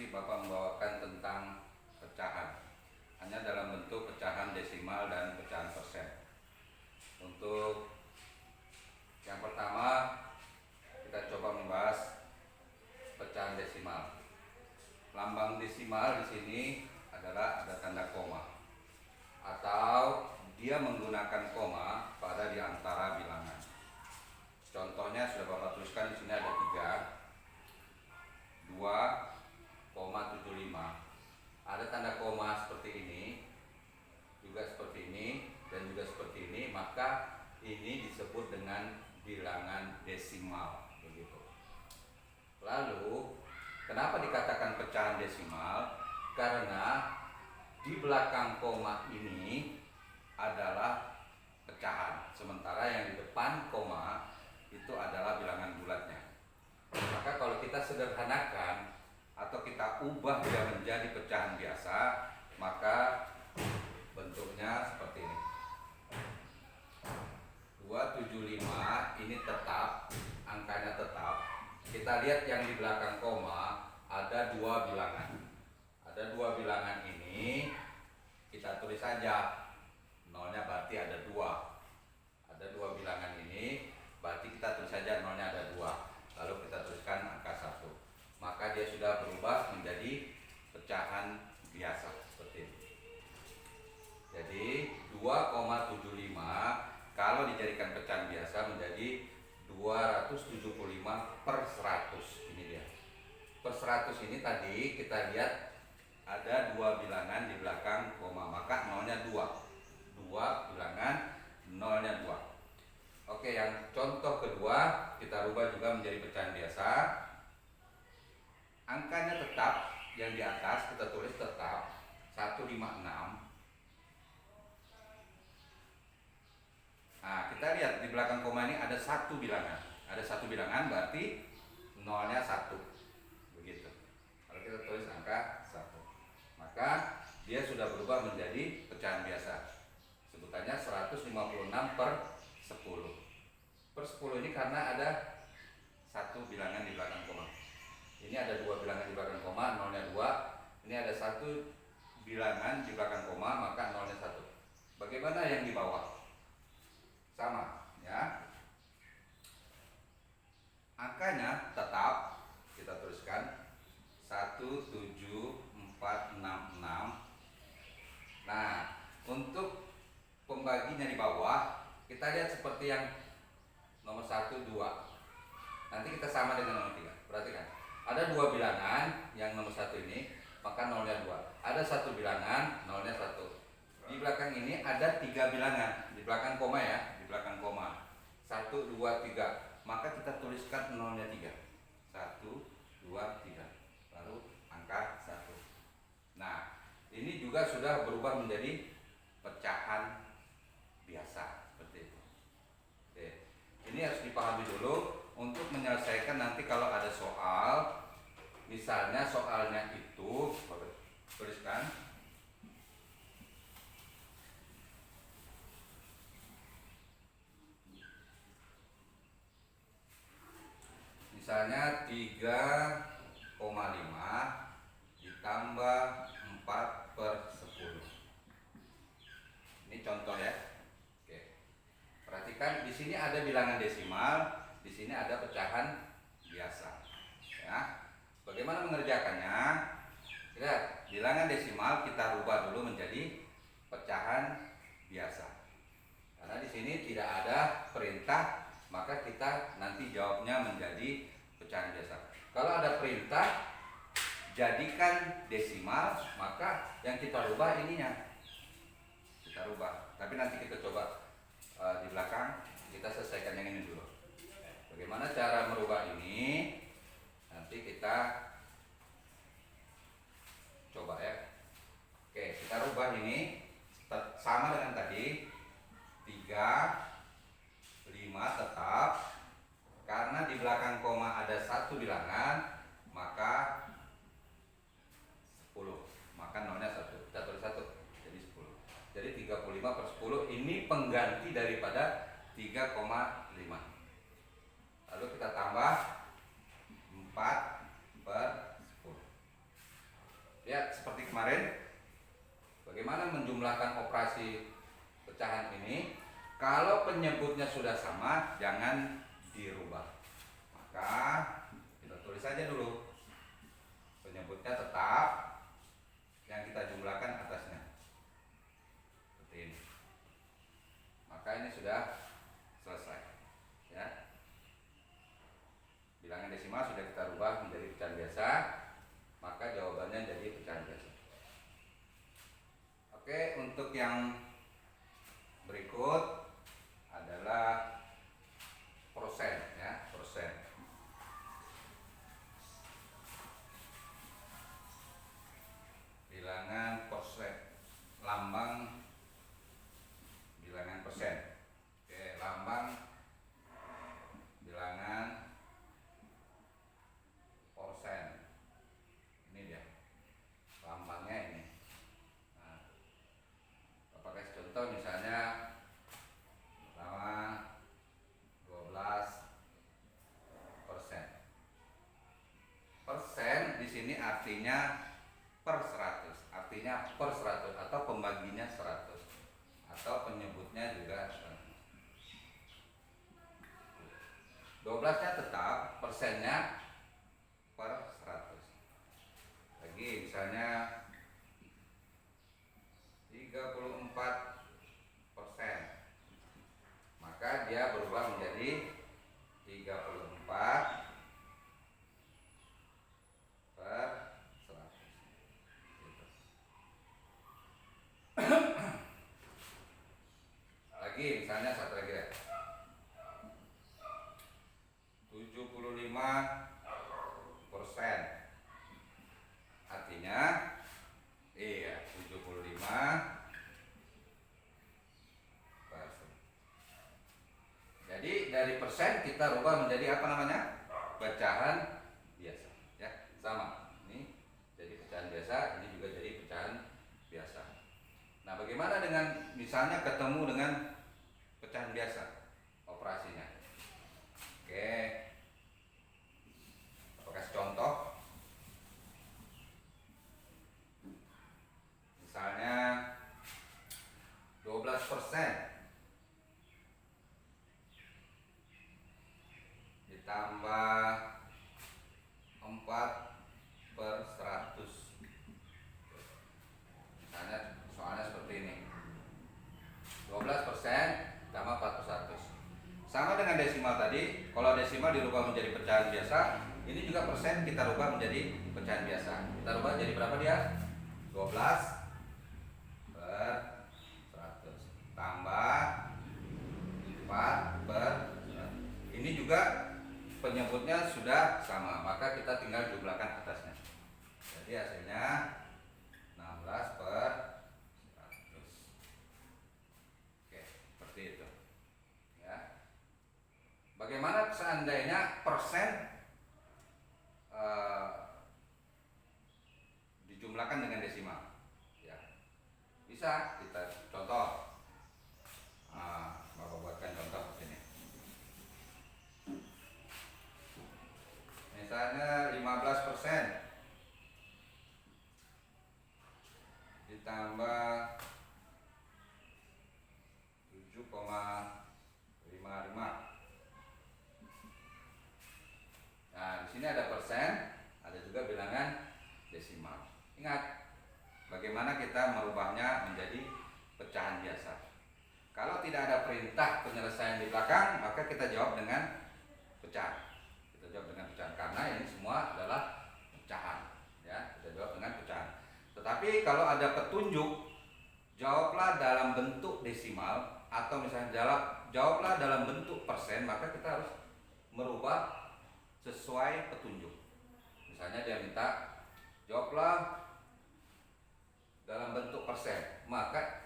nanti Bapak membawakan tentang pecahan, hanya dalam bentuk pecahan desimal dan pecahan persen. Untuk yang pertama kita coba membahas pecahan desimal. Lambang desimal di sini adalah ada tanda koma, atau dia menggunakan koma pada di antara bilangan. Contohnya sudah Bapak tuliskan di sini ada 3, 2,75. Ada tanda koma seperti ini, juga seperti ini, dan juga seperti ini, maka ini disebut dengan bilangan desimal, begitu. Lalu, kenapa dikatakan pecahan desimal? Karena di belakang koma ini adalah pecahan, sementara yang di depan koma itu adalah bilangan bulatnya. Maka kalau kita sederhanakan atau kita ubah dia menjadi pecahan biasa, maka bentuknya seperti ini. 275 ini tetap, angkanya tetap. Kita lihat yang di belakang koma ada dua bilangan. Ada dua bilangan ini, kita tulis saja. Nolnya berarti ada dua. Ada dua bilangan ini, berarti kita tulis saja nolnya ada dua. Lalu kita tuliskan angka 1. Maka dia sudah berubah menjadi pecahan biasa seperti ini. Jadi 2,75 kalau dijadikan pecahan biasa menjadi 275 per 100. Ini dia. Per 100 ini tadi kita lihat ada dua bilangan di belakang koma, maka nolnya 2. Dua bilangan, nolnya 2. Oke, yang contoh kedua kita rubah juga menjadi pecahan biasa. Angkanya tetap, yang di atas kita tulis tetap 156. Nah, kita lihat di belakang koma ini ada satu bilangan. Ada satu bilangan berarti nolnya 1. Begitu. Kalau kita tulis angka 1, maka dia sudah berubah menjadi pecahan biasa. Sebutannya 156 per 10. Per 10 ini karena ada satu bilangan di belakang koma. Ini ada dua bilangan di belakang koma, nolnya 2. Ini ada satu bilangan di belakang koma, maka nolnya 1. Bagaimana yang di bawah? Sama, ya. Angkanya tetap, kita tuliskan 17466. Nah, untuk pembaginya di bawah, kita lihat seperti yang nomor 1, 2. Nanti kita sama dengan nomor 3. Perhatikan, ada dua bilangan yang nomor 1 ini, maka nolnya 2. Ada satu bilangan, nolnya 1. Di belakang ini ada 3 bilangan, di belakang koma ya, di belakang koma 1, 2, 3. Maka kita tuliskan nolnya 3. 1, 2, 3. Lalu angka 1. Nah, ini juga sudah berubah menjadi pecahan biasa seperti itu. Oke. Ini harus dipahami dulu untuk menyelesaikan nanti kalau ada soal, misalnya soalnya itu tuliskan misalnya 3,5 ditambah 4 per 10. Ini contoh ya. Oke. Perhatikan di sini ada bilangan desimal, di sini ada pecahan biasa. Ya. Bagaimana mengerjakannya? Lihat, bilangan desimal kita rubah dulu menjadi pecahan biasa. Karena di sini tidak ada perintah, maka kita nanti jawabnya menjadi pecahan biasa. Kalau ada perintah, jadikan desimal, maka yang kita rubah ininya. Kita rubah. Tapi nanti kita coba di belakang, kita selesaikan yang ini dulu. Bagaimana cara merubah ini? Nanti kita coba ya. Oke, kita rubah ini sama dengan tadi. 3, 5 tetap. Karena di belakang koma ada satu bilangan, maka 10. Maka nolnya 1. Kita tulis 1. Jadi 10. Jadi 35 per 10 ini pengganti daripada 3,5. Lalu kita tambah 4 per 10. kemarin, bagaimana menjumlahkan operasi pecahan ini. Kalau penyebutnya sudah sama, jangan dirubah. Maka kita tulis saja dulu. Penyebutnya tetap, yang kita jumlahkan atasnya. Seperti ini. Maka ini sudah selesai. Ya. Bilangan desimal sudah kita rubah menjadi pecahan biasa, maka jawabannya jadi pecahan biasa. Oke, untuk yang berikut adalah persen, ya, persen. Bilangan persen, lambang bilangan persen. Oke, lambang bilangan persen. Ini dia, lambangnya ini. Nah, Bapak kasih contoh misalnya pertama 12%. Persen di sini artinya per 100, artinya per 100 atau pembaginya 100 atau penyebutnya juga 12-nya tetap, persennya per 100. Lagi misalnya 34%, maka dia berubah menjadi 34 per 100. Gitu. Lagi misalnya satu lagi ya. 75%. Artinya 75%. Jadi dari persen kita rubah menjadi apa namanya? Pecahan biasa, ya. Sama. Ini jadi pecahan biasa, ini juga jadi pecahan biasa. Nah, bagaimana dengan misalnya ketemu dengan pecahan biasa operasinya? Oke. Aku kasih contoh. Misalnya 12% ditambah 4/100. Misalnya soalnya seperti ini. 12% tambah 4/100. Sama dengan desimal tadi, kalau desimal dirubah menjadi pecahan biasa, ini juga persen kita rubah menjadi pecahan biasa. Kita rubah jadi berapa dia? 12/100 tambah 4/100. Ini juga penyebutnya sudah sama, maka kita tinggal jumlahkan atasnya. Jadi hasilnya 16/100. Oke, seperti itu. Ya. Bagaimana seandainya persen dijumlahkan dengan desimal? Ya. Bisa kita contoh. Bapak buatkan contoh ini. Misalnya 15% ditambah 7,55. Nah, di sini ada persen, ada juga bilangan desimal. Ingat, bagaimana kita merubahnya menjadi pecahan biasa. Kalau tidak ada perintah penyelesaian di belakang, maka kita jawab dengan pecahan. Kita jawab dengan pecahan karena ini semua adalah pecahan. Ya, kita jawab dengan pecahan. Tetapi kalau ada petunjuk, jawablah dalam bentuk desimal atau misalnya jawablah dalam bentuk persen, maka kita harus merubah sesuai petunjuk. Misalnya dia minta jawablah dalam bentuk persen, maka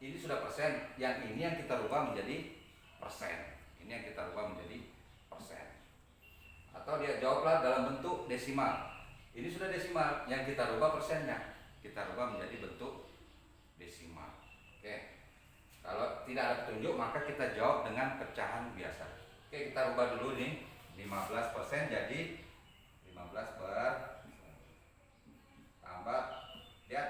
ini sudah persen, yang ini yang kita rubah menjadi persen, ini yang kita rubah menjadi persen. Atau dia jawablah dalam bentuk desimal, ini sudah desimal, yang kita rubah persennya, kita rubah menjadi bentuk desimal. Oke. Kalau tidak ada petunjuk, maka kita jawab dengan pecahan biasa. Oke, kita rubah dulu nih. 15% jadi 15 tambah, lihat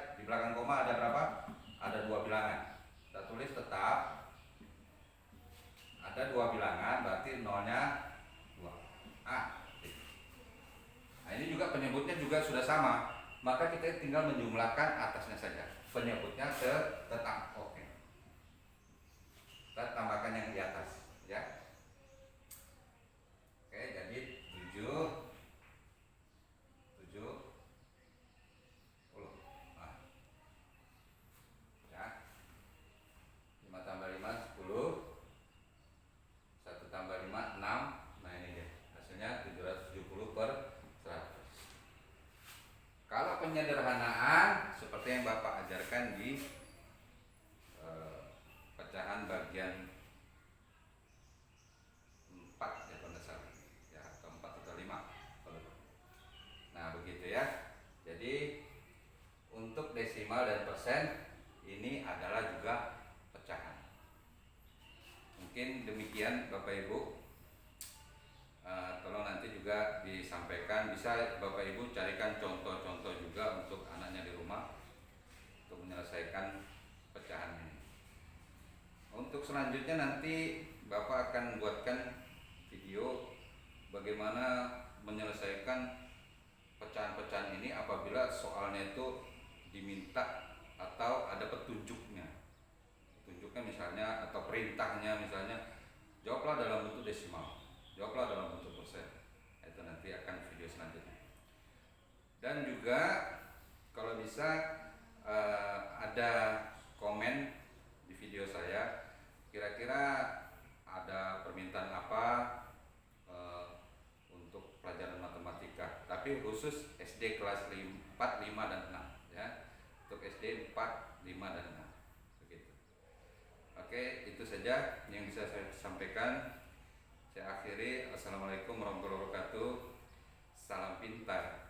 sama, maka kita tinggal menjumlahkan atasnya saja. Penyebutnya tetap. Oke. Kita tambahkan yang di atas, ya. Oke, jadi 7 10. Nah, ya. 5 tambah 5 10. 1 tambah 5 6. Nah, ini dia. Hasilnya 770 per 100. Kalau penyederhanaan seperti yang Bapak ajarkan di pecahan bagian 4 ya, kalau salah ya, atau 4 atau 5. Nah, begitu ya. Jadi untuk desimal dan persen ini adalah juga pecahan. Mungkin demikian Bapak Ibu. Tolong nanti juga disampaikan, bisa Bapak Ibu carikan contoh-contoh juga untuk anaknya di rumah untuk menyelesaikan pecahan ini. Untuk selanjutnya nanti Bapak akan buatkan video bagaimana menyelesaikan pecahan-pecahan ini apabila soalnya itu diminta atau ada petunjuknya misalnya, atau perintahnya misalnya, jawablah dalam bentuk desimal, jawablah dalam bentuk persen. Itu nanti akan video selanjutnya. Dan juga kalau bisa ada komen di video saya, kira-kira ada permintaan apa untuk pelajaran matematika, tapi khusus SD kelas 4, 5 dan 6 ya. Untuk SD 4, 5 dan 6. Begitu. Oke, itu saja yang bisa saya sampaikan. Saya akhiri. Assalamualaikum warahmatullahi wabarakatuh. Salam pintar.